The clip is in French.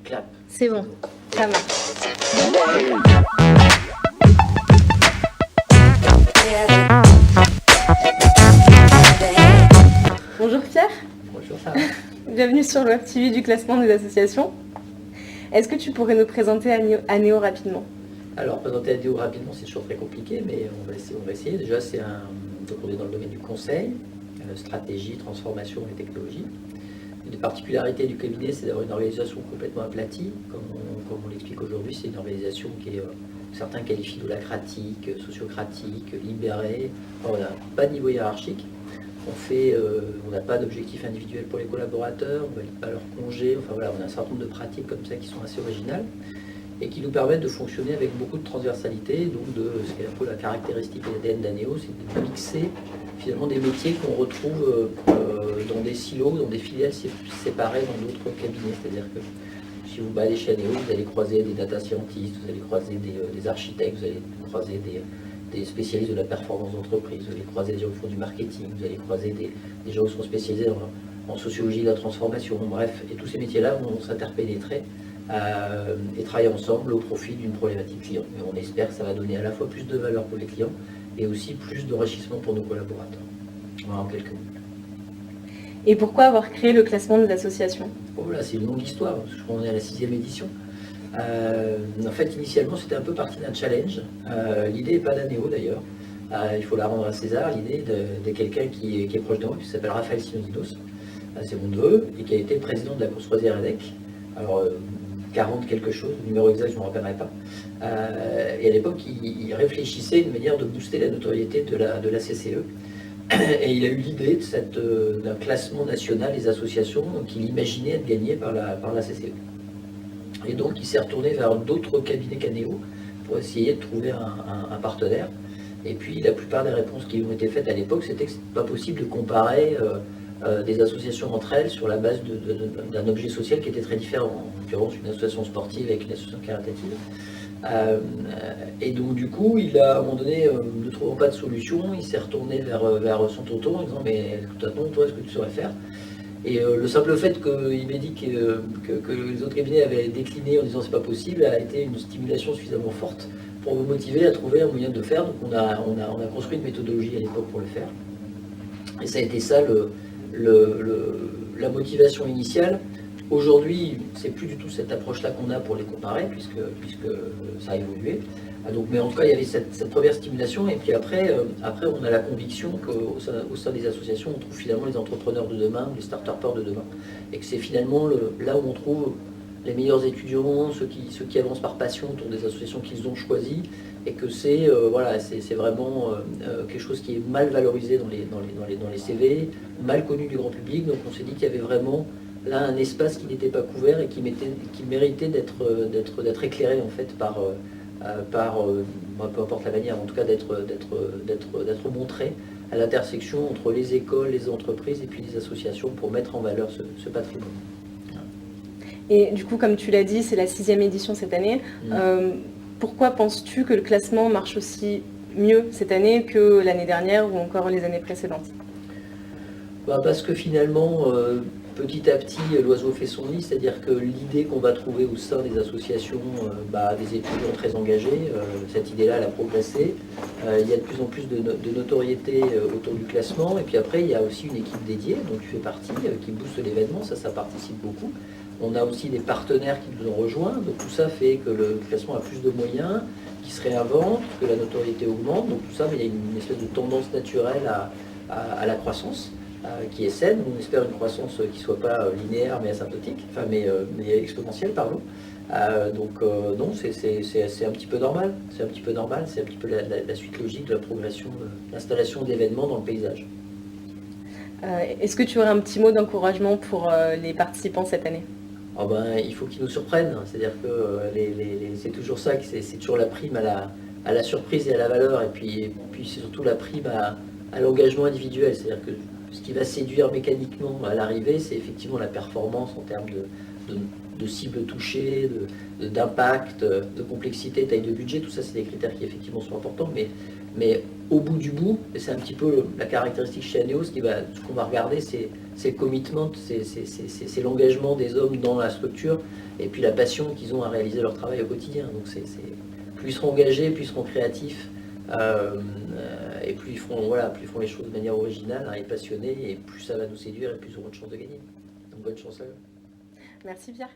clap. C'est bon, ça marche. Bonjour Pierre. Bonjour Sarah. Bienvenue sur le Web TV du classement des associations. Est-ce que tu pourrais nous présenter Anéo rapidement? Alors, présenter Anéo rapidement, c'est toujours très compliqué, mais on va essayer. Déjà, donc on est dans le domaine du conseil, stratégie, transformation et technologie. Une des particularités du cabinet, c'est d'avoir une organisation complètement aplatie. Comme on l'explique aujourd'hui, c'est une organisation qui est, certains qualifient d'holacratique, sociocratique, libérée. Enfin, on n'a pas de niveau hiérarchique. On n'a pas d'objectif individuel pour les collaborateurs, on ne valide pas leurs congés. Enfin voilà, on a un certain nombre de pratiques comme ça qui sont assez originales et qui nous permettent de fonctionner avec beaucoup de transversalité. Donc ce qui est un peu la caractéristique et l'ADN d'Anéo, c'est de mixer finalement des métiers qu'on retrouve dans des silos, dans des filiales séparées dans d'autres cabinets. C'est-à-dire que si vous baladez chez Anéo, vous allez croiser des data scientists, vous allez croiser des architectes, vous allez croiser des spécialistes de la performance d'entreprise, vous allez croiser des gens qui font du marketing, vous allez croiser des gens qui sont spécialisés en sociologie de la transformation, bref, et tous ces métiers-là vont s'interpénétrer et travailler ensemble au profit d'une problématique client. Et on espère que ça va donner à la fois plus de valeur pour les clients et aussi plus d'enrichissement pour nos collaborateurs. Voilà, en quelques mots. Et pourquoi avoir créé le classement des associations? Voilà, c'est une longue histoire, je crois qu'on est à la 6e édition. En fait, initialement, c'était un peu parti d'un challenge. L'idée n'est pas d'Anéo d'ailleurs. Il faut la rendre à César. L'idée de quelqu'un qui est proche de moi, qui s'appelle Raphaël Sinodinos. C'est mon neveu, et qui a été président de la course croisière EDEC. Alors, 40 quelque chose, le numéro exact, je ne me rappellerai pas. Et à l'époque, il réfléchissait à une manière de booster la notoriété de la CCE. Et il a eu l'idée d'un classement national des associations qu'il imaginait être gagné par la CCE. Et donc, il s'est retourné vers d'autres cabinets qu'Anéo pour essayer de trouver un partenaire. Et puis, la plupart des réponses qui ont été faites à l'époque, c'était que ce n'était pas possible de comparer des associations entre elles sur la base d'un objet social qui était très différent. En l'occurrence, une association sportive avec une association caritative. Et donc, du coup, à un moment donné, ne trouvant pas de solution, il s'est retourné vers son tonton en disant « Mais tonton, toi, est-ce que tu saurais faire ?» Et le simple fait qu'il m'ait dit que les autres cabinets avaient décliné en disant c'est pas possible a été une stimulation suffisamment forte pour me motiver à trouver un moyen de le faire. Donc on a construit une méthodologie à l'époque pour le faire. Et ça a été ça la motivation initiale. Aujourd'hui, c'est plus du tout cette approche-là qu'on a pour les comparer, puisque ça a évolué. Donc, mais en tout cas, il y avait cette première stimulation, et puis après, on a la conviction qu'au sein des associations, on trouve finalement les entrepreneurs de demain, les start-upers de demain, et que c'est finalement là où on trouve les meilleurs étudiants, ceux qui avancent par passion autour des associations qu'ils ont choisies, et que c'est vraiment quelque chose qui est mal valorisé dans les CV, mal connu du grand public. Donc on s'est dit qu'il y avait vraiment là un espace qui n'était pas couvert et qui méritait d'être éclairé en fait par peu importe la manière, en tout cas d'être montré à l'intersection entre les écoles, les entreprises et puis les associations pour mettre en valeur ce patrimoine. Et du coup, comme tu l'as dit, c'est la 6e édition cette année. Pourquoi penses-tu que le classement marche aussi mieux cette année que l'année dernière ou encore les années précédentes? Parce que finalement, petit à petit, l'oiseau fait son nid, c'est-à-dire que l'idée qu'on va trouver au sein des associations, des étudiants très engagés, cette idée-là, elle a progressé. Il y a de plus en plus de notoriété autour du classement. Et puis après, il y a aussi une équipe dédiée, dont tu fais partie, qui booste l'événement, ça participe beaucoup. On a aussi des partenaires qui nous ont rejoints, donc tout ça fait que le classement a plus de moyens, qui se réinvente, que la notoriété augmente, donc tout ça, mais il y a une espèce de tendance naturelle à la croissance. Qui est saine. On espère une croissance qui ne soit pas linéaire mais asymptotique, mais exponentielle, pardon. Non, c'est un petit peu normal. C'est un petit peu normal, c'est un petit peu la suite logique de la progression, de l'installation d'événements dans le paysage. Est-ce que tu aurais un petit mot d'encouragement pour les participants cette année? Il faut qu'ils nous surprennent. C'est-à-dire que c'est toujours ça, c'est toujours la prime à la surprise et à la valeur, et puis c'est surtout la prime à l'engagement individuel. C'est-à-dire que ce qui va séduire mécaniquement à l'arrivée, c'est effectivement la performance en termes de cibles touchées, d'impact, de complexité, taille de budget. Tout ça, c'est des critères qui effectivement sont importants. Mais au bout du bout, et c'est un petit peu la caractéristique chez Anéo, ce qu'on va regarder, c'est c'est le commitment, c'est l'engagement des hommes dans la structure et puis la passion qu'ils ont à réaliser leur travail au quotidien. Donc plus ils seront engagés, plus ils seront créatifs et plus ils feront les choses de manière originale et passionnée et plus ça va nous séduire et plus ils auront de chances de gagner. Donc bonne chance à eux. Merci Pierre.